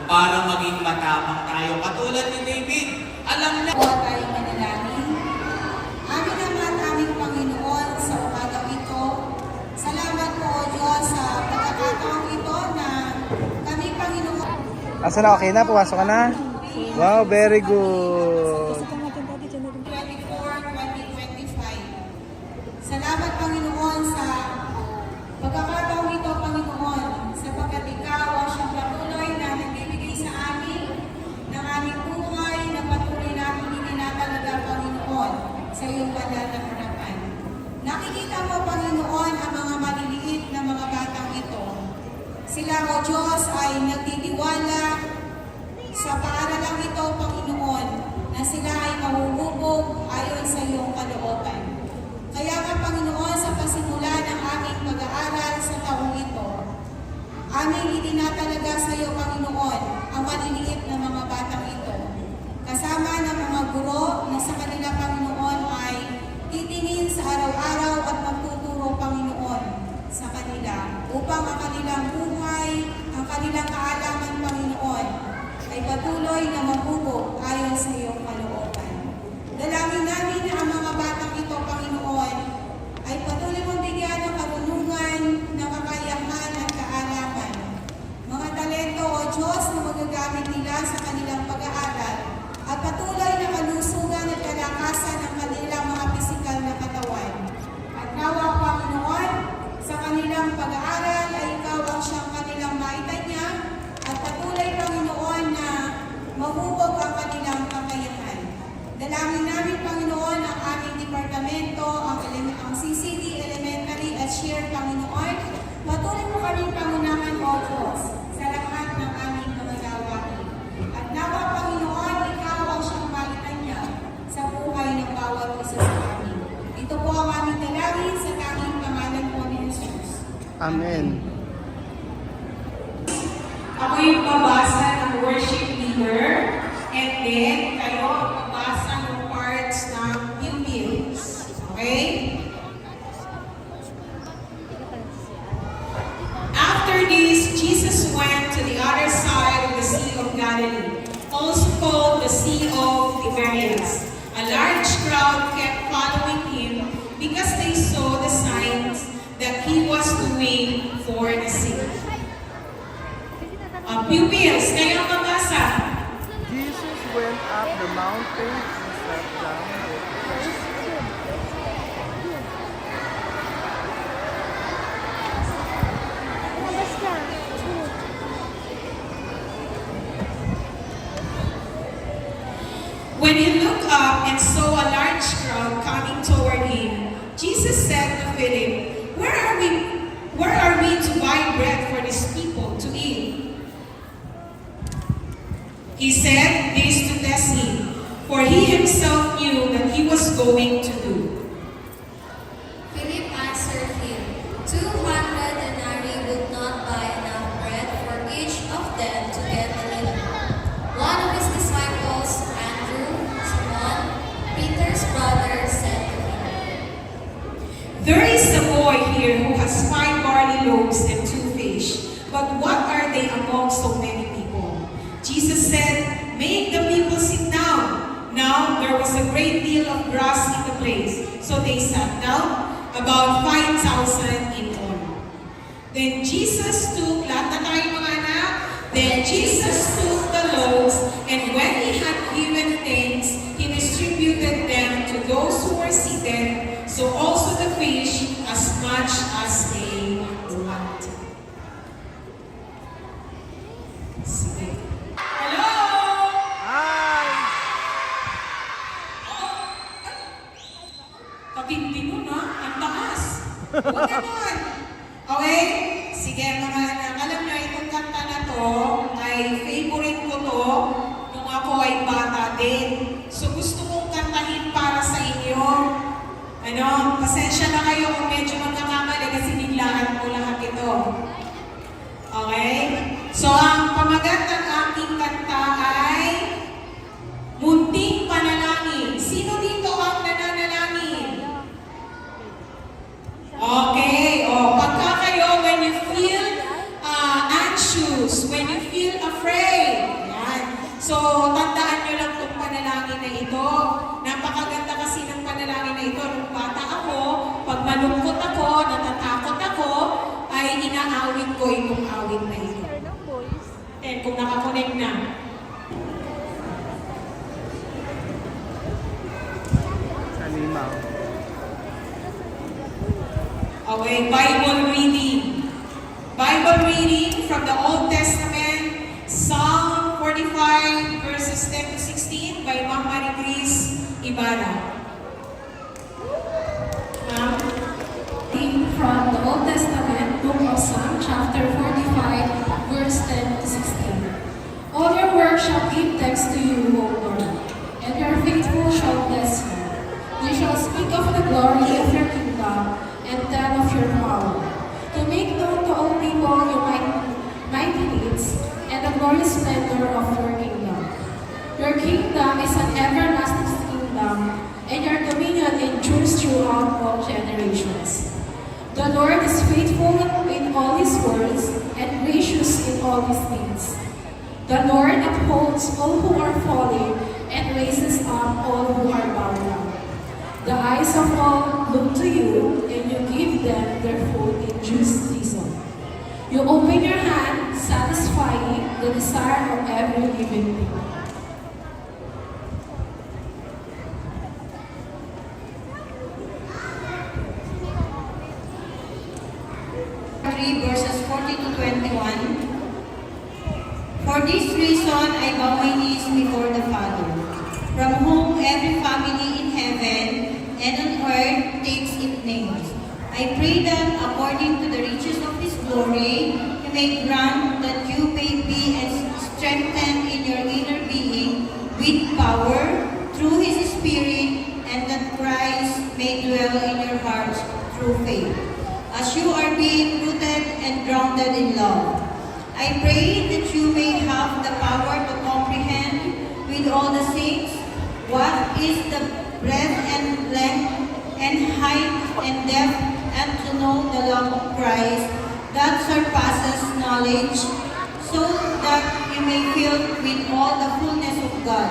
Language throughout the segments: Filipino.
para maging matapang tayo. Katulad ni David, alam na. Tayong manalangin. Amin naman aming Panginoon sa umagang ito. Salamat po o Diyos sa pagkakataong ito na kami Panginoon. Asa na, okay na? Pumasok ka na? Wow, very good. 2024-2025. Salamat Panginoon sa pagkakataong ito, Panginoon, sapagkat ikaw ang siyang patuloy na nagbibigay sa amin ng aming buhay na patuloy namin itinatalaga, Panginoon, sa iyong banal na harapan. Nakikita mo, Panginoon, ang mga maliliit na mga batang ito. Sila, O Diyos, ay nagtitiwala sa paaralang ito, Panginoon, na sila ay mahuhubog ayon sa iyong kalooban. Kaya nga, Panginoon, sa pasimula ng aming pag-aaral sa taong ito, aming itinatalaga sa iyo, Panginoon, ang maliliit na mga batang ito. Kasama ng mga guro na sa kanila, Panginoon, ay titingin sa araw-araw at magtuturo, Panginoon, sa kanila upang ang kanilang buhay, ang kanilang kaalaman, Panginoon, ay patuloy na maghubog ayon sa iyong kalooban. Dalangin namin na ang mga batang ito, Panginoon, ay patuloy mong bigyan ng karunungan, ng kakayahan at kaalaman. Mga talento, O Diyos, na magagamit nila sa kanilang pag-aaral at patuloy na kalusugan at kalakasan ng kanilang mga pisikal na katawan. At nawa, Panginoon, sa kanilang pag-aaral ay ikaw ang siyang kanilang maitanya at patuloy, Panginoon, na mahubog ang kanilang kakayahan. Dalangin namin, Panginoon, ang aming departamento, ang CCD Elementary at Share, Panginoon. Patuloy mo kaming pangunahan, O Diyos, sa lahat ng aming mga gawain. At nawa, Panginoon, ikaw ang siyang maitanya sa buhay ng bawat isa sa amin. Ito po ang aming dalangin sa tanging pangalan po ni Jesus. Amen. Ako yung babasa ng worship leader, and then kayo babasa ng parts ng pupils. Okay? After this, Jesus went to the other side of the Sea of Galilee, also called the Sea of Tiberias. A large crowd kept following him because they saw the signs that he was doing for the sick. Pupils, kayo ang mabasa. Jesus went up the mountain and sat down. When he looked up and saw a large crowd coming toward him, Jesus said to Philip, Where are we to buy bread for these people to eat? He said this to test him, for he himself knew that he was going to do. Philip answered him, 200 denarii would not buy enough bread for each of them to get a little. One of his disciples, Andrew, Simon, Peter's brother, said to him, There is a boy here who has 5 barley loaves and 2 fish, but what are they among so many people? Jesus said, Make the people sit down. Now there was a great deal of grass in the place, so they sat down, about 5,000 in all. Then Jesus took, lahat na tayo mga anak, then Jesus took the loaves, and when he had given thanks, he distributed them to those who were seated, so also the fish, as much as they want. Sige. Hello! Hi! Kapindi mo na, ang taas. Huwag naman. Okay? Sige mga anak, alam niyo, itong kanta na to, ay favorite ko to nung ako ay bata din. So gusto kong kantahin para sa inyo. Pasensya na kayo kung medyo magkakamali kasi biglaan ko lahat ito. Okay? So ang pamagat ng aking kanta ay Munting Panalangin. Sino dito ang nananalangin? Okay. Pagka kayo, when you feel anxious, when you feel afraid, ko itong awit na ito. And kung nakakonect na, Alimaw. okay, Bible reading. Bible reading from the Old Testament, Psalm 45 verses 10 to 16 by Ma'am Marie Chris Ibarra. Ma'am? From the Old Testament, Book of Psalm, chapter 45, verse 10 to 16. All your work shall give thanks to you, O Lord, and your faithful shall bless you. They shall speak of the glory of your kingdom and tell of your power, to make known to all people your mighty deeds and the glorious splendor of your kingdom. Your kingdom is an everlasting kingdom, and your dominion endures throughout all generations. The Lord is faithful in all his words and gracious in all his deeds. The Lord upholds all who are falling and raises up all who are bowed down. The eyes of all look to you, and you give them their food in due season. You open your hand, satisfying the desire of every living thing. Verses 40 to 21. For this reason I bow my knees before the Father, from whom every family in heaven and on earth takes its names. I pray that according to the riches of his glory, he may grant that you may be strengthened in your inner being with power through his Spirit, and that Christ may dwell in your hearts through faith, as you are being rooted and grounded in love. I pray that you may have the power to comprehend with all the saints what is the breadth and length and height and depth, and to know the love of Christ that surpasses knowledge, so that you may fill with all the fullness of God.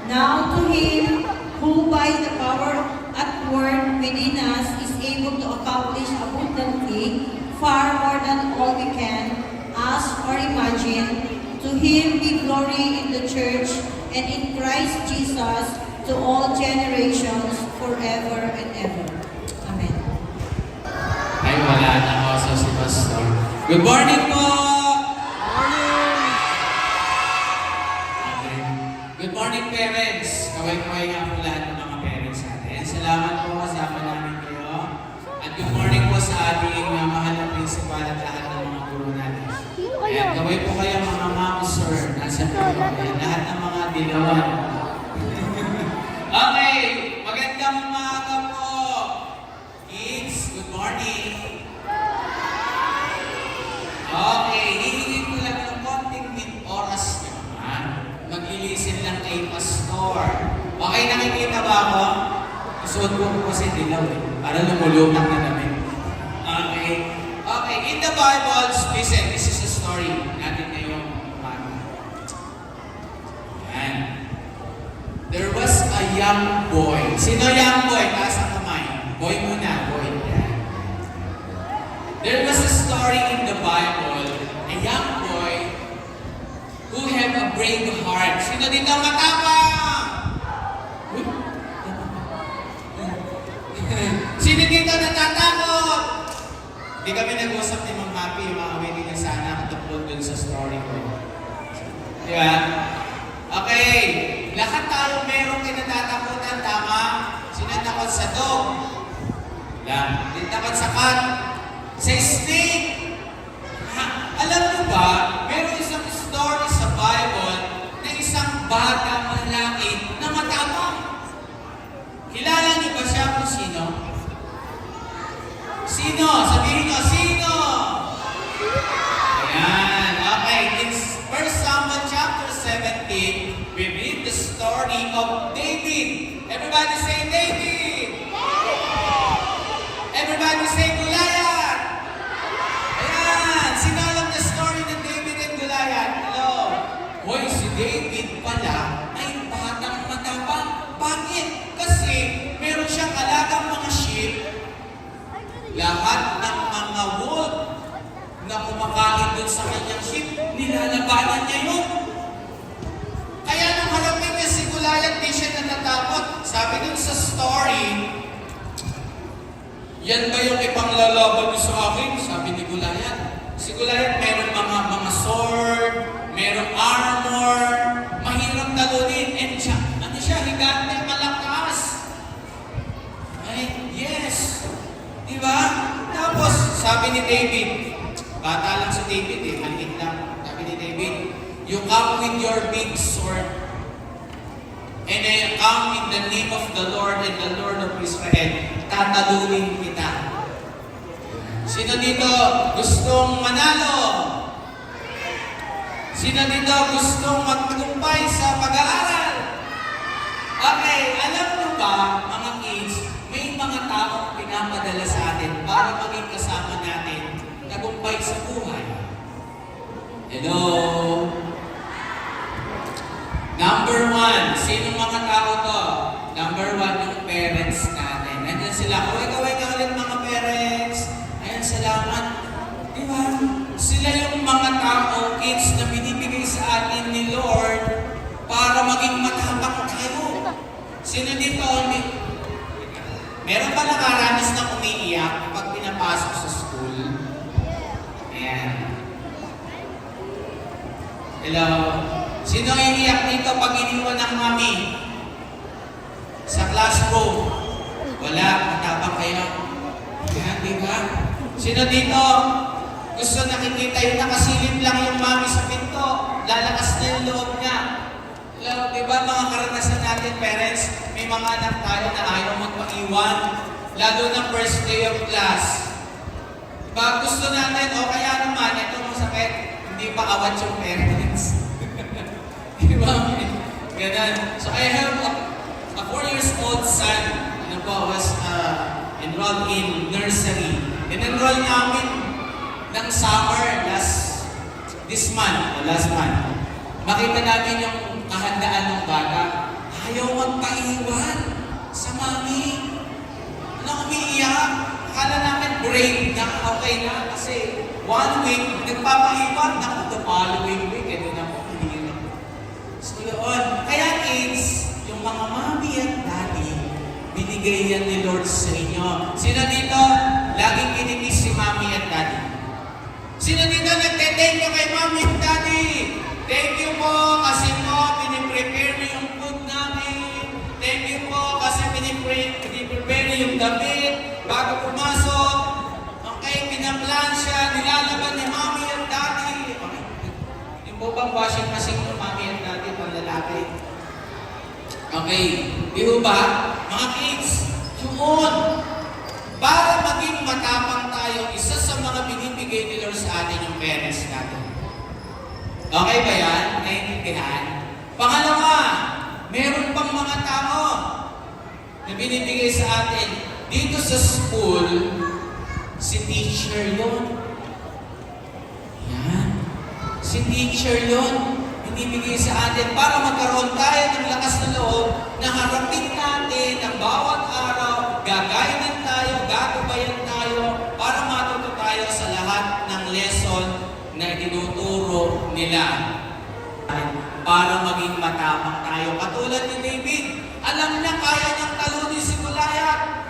Now to him who by the power at work within us is able to accomplish abundantly, far more than all we can ask or imagine, to him be glory in the church and in Christ Jesus to all generations, forever and ever. Amen. Ay, wala na ako si Pastor. Good morning po! Okay. Good morning, parents. Kaway-kaway nga po lahat ng mga parents natin. Salamat po kasama namin kayo. At good morning po sa ating mahal na principal at lahat ng mga guro natin. Ayan, kaway po kayo mga ma'am, sir. Nasa po kayo. Ayan, lahat ng mga dilawan. Okay, magandang umaga po. Kids, good morning. Okay, hihingin ko lang ng konting oras naman. Maglilisin lang kay Pastor. Okay, nakikita ba ako? Isuot ko kasi dilaw eh. Para lumulunang na namin. Okay. Okay, in the Bible, listen, this is a story natin ngayong umaga. Yan. There was a young boy. Sino young boy? Taas ang kamay. Boy muna, boy. Yan. There was a story in the Bible, a young boy who had a brave heart. Sino dito matapang? Sino dito natatakot? Di kami nag-usap ni Mang Happy, yung mga waiting na sana katapos dun sa story ko. Di ba? Okay. Lahat tayo merong kinatatakutan, tama? Sino takot sa dog? Lang. Di takot sa cat? Sa snake? Ha? Alam mo ba, meron isang story sa Bible na isang bata malaki na matapang. Kilala niyo ba siya kung sino? Sino? Sabihin niyo, sino? Ayan. Okay. In 1 Samuel chapter 17, we read the story of David. Everybody say David! Everybody say Goliath! Ayan! Sino alam the story ng David and Goliath? Hello? Hoy, si David pala ay batang matapang. Bakit? Kasi meron siyang alagang mga sheep. Lahat ng mga wolf na kumakain niya yun. Kaya nung harapin niya si Goliath, di siya natatakot. Sabi dun sa story, yan ba yung ipanglalaban niyo sa akin? Sabi ni Goliath. Si Goliath meron mga sword, merong armor, mahirap talunin, and siya, ano siya, higante, malakas. Ay, yes. Diba? Tapos, sabi ni David, bata lang si David eh, maliit lang. Sabi ni David, you come with your big sword, and I come in the name of the Lord and the Lord of Israel, tatalunin kita. Sino dito gustong manalo? Sino dito gustong magtagumpay sa pag-aaral? Okay, alam nyo ba, mga kids, may mga taong pinapadala sa atin para maging kasama natin tagumpay sa buhay. Hello? Number 1, sinong mga tao to? Number 1, yung parents natin. Nandiyan sila, kaway-kaway ka ulit mga parents. Ayan, salamat. Di ba? Sila yung mga tao, kids, na binibigay sa atin ni Lord para maging matapang tayo. Sino dito? Meron ba nakaranas na umiiyak pag pinapasok sa school? Ayan. Hello? Sino iiyak dito pag iniwan ng mami? Sa classroom? Wala, matapang kayo. Ayan, di ba? Sino dito? Gusto nakikita yung nakasilip lang yung mami sa pinto. Lalakas na yung loob niya. Hello, di ba mga karanasan natin, parents? May mga anak tayo na ayaw magpaiwan. Lalo na first day of class. Diba? Gusto natin, o kaya naman, ito masakit, hindi pa awat yung parents. Diba? Ganun. So I have a 4 years old son, ano po, was enrolled in nursery. In-enroll namin ng summer last month. Makita namin yung kahandaan ng bata. Ayaw magpaiwan sa mami. Ano, umiiyak? Akala namin brave na, okay na. Kasi 1 week, nagpapaiwan. Naku, the following week, ito na po, hindi na. So yun. Kaya kids, yung mga mami at daddy, binigay yan ni Lord sa inyo. Sino dito? Laging kinikiss si mami at daddy. Sino dito nagte-thank you kay mami at daddy? Thank you po kasi po piniprepare niyo yung food namin. Thank you po kasi piniprepare niyo yung damit bago pumasok. Okay, pinaplansya, nilalaban ni mami at daddy. Okay. Yung po bang washing machine ng mami at daddy pang lalaki? Okay, di ba? Mga kids, yun. Para maging matapang tayo, isa sa mga binibigay ni Lord sa atin yung parents natin. Okay ba yan? Naiintindihan? Pangalawa, meron pang mga tao na binibigay sa atin. Dito sa school, si teacher yun. Yan. Si teacher yun. Binibigay sa atin para magkaroon tayo ng lakas na loob na harapin natin ang bawat araw, gagayanin tayo, gagabayan tayo, para matuto tayo sa lahat ng lesson na tinuturo nila. Para maging matapang tayo. Katulad ni David, alam niya kaya niyang talunin si Goliath.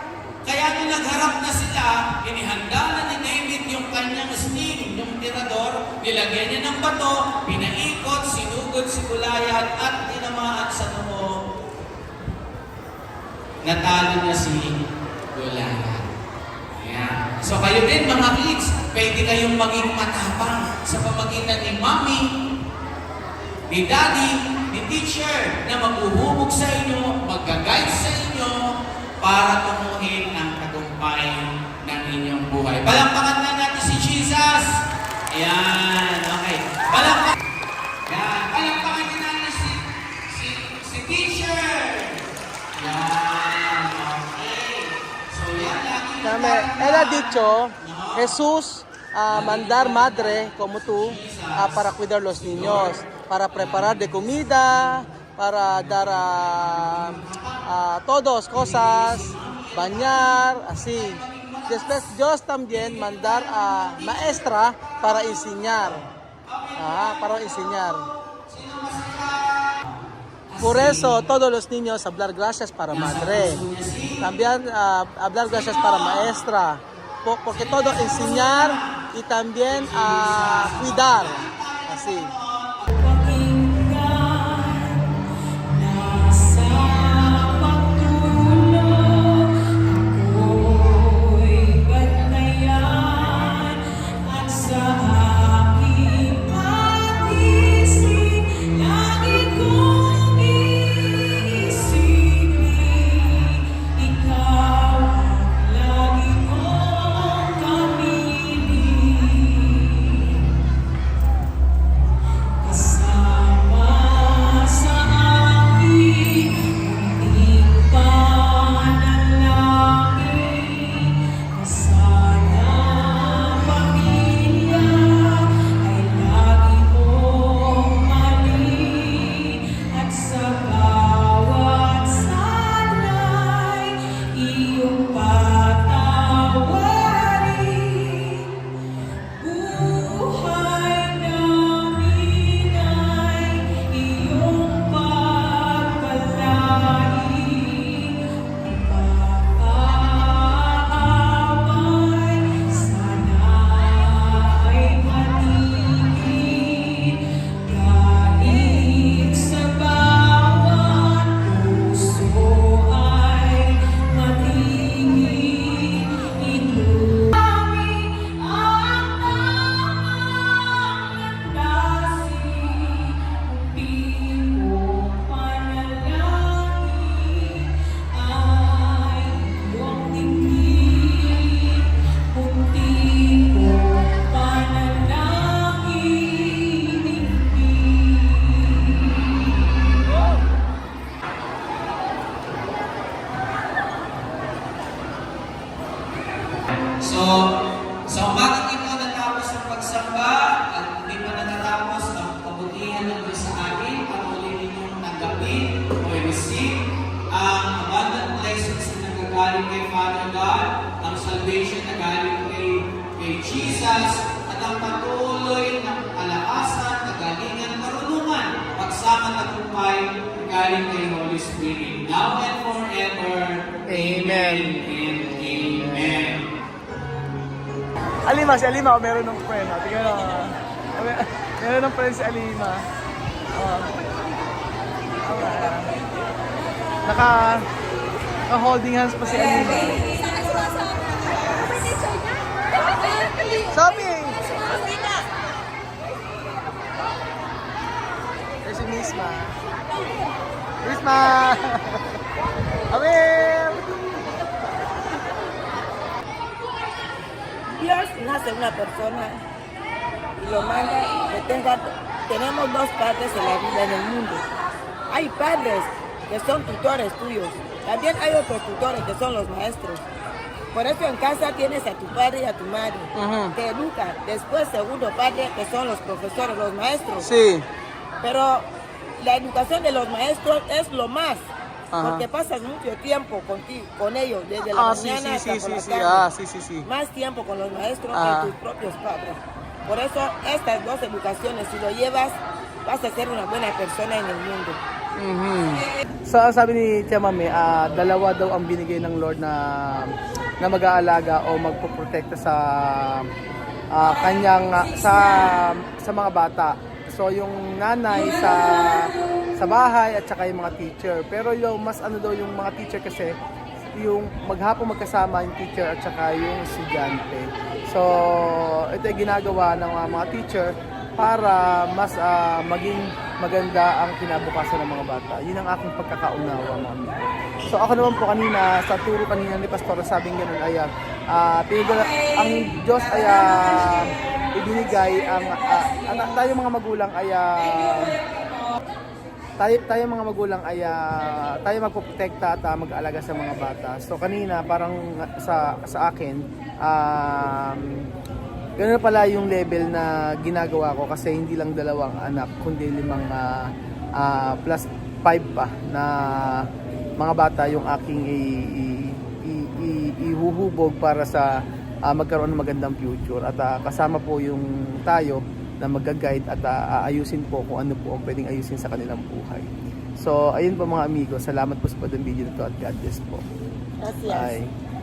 Kaya nung nagharap na sila, inihanda na ni David yung kanyang sling, yung tirador, nilagyan niya ng bato, pinaikot, sinugod si Goliath at tinamaan sa noo. Natalo na si Goliath. Ayan. So kayo din mga kids, pwede kayong maging matapang sa pamagitan ni mommy, ni daddy, ni teacher na maghuhubog sa inyo, mag-guide sa inyo para tumuhin ang tagumpay ng inyong buhay. Palakpakan na natin si Jesus. Ayan. Okay. Palakpakan. Ayan. Palakpakan din natin si teacher. Ayan. Okay. So yan lagi. Él ha dicho, Jesús mandar madre como tú para cuidar los niños, para preparar de comida, para dar a todos cosas, bañar, así. Después Dios también mandar a maestra para enseñar. Para enseñar. Por eso, todos los niños hablar gracias para madre. También hablar gracias para maestra. Porque todo enseñar y también cuidar. Así. So bakit ito natapos ang pagsamba at hindi pa natatapos ang kabutihan ng Diyos sa atin, patuloy ninyong tanggapin o i-receive ang abundant blessings na nagagaling kay Father God, ang salvation na galing kay Jesus, at ang patuloy ng kalakasan, kagalingan, karunungan, pagsama tagumpay galing kay Holy Spirit, now and forever. Amen. And amen. Alima, si Alima, meron ng friend. Tingnan mo. Meron ng friend si Alima. Naka-holding hands pa si Alima. Sabi! There's si Misma. Misma! Amel! Dios nace una persona y lo manda que tenemos dos padres en la vida en el mundo. Hay padres que son tutores tuyos, también hay otros tutores que son los maestros. Por eso en casa tienes a tu padre y a tu madre, te educan. Después segundo padre que son los profesores, los maestros. Sí. Pero la educación de los maestros es lo más. Porque pasas mucho tiempo con ellos, desde la mañana hasta por la tarde. Sí. Más tiempo con los maestros que tus propios padres. Por eso estas dos educaciones, si lo llevas, vas a ser una buena persona en el mundo. So, sabi ni Tia Mami, dalawa daw ang binigay ng Lord na mag-aalaga o magpoprotekta sa kanyang sa mga bata. So yung nanay sa bahay at saka yung mga teacher. Pero yung mas ano daw yung mga teacher kasi yung maghapon magkasama yung teacher at saka yung estudyante. So ito ay ginagawa ng mga teacher para mas maging maganda ang kinabukasan ng mga bata. Yun ang aking pagkakaunawa, mga amigo. So ako naman po kanina, sa turo kanina ni Pastor, sabing gano'n ay ang Diyos ay ibinigay tayo mga magulang ay tayo mga magulang ay tayo magpoprotekta at mag-aalaga sa mga bata. So kanina parang sa akin ganoon pala yung level na ginagawa ko kasi hindi lang 2 anak kundi 5 plus 5 pa na mga bata yung aking ihuhubog para sa magkaroon ng magandang future at kasama po yung tayo na mag-guide at aayusin po kung ano po ang pwedeng ayusin sa kanilang buhay. So, ayun po mga amigo, salamat po sa pag-video na to at God bless po. Gracias. Bye.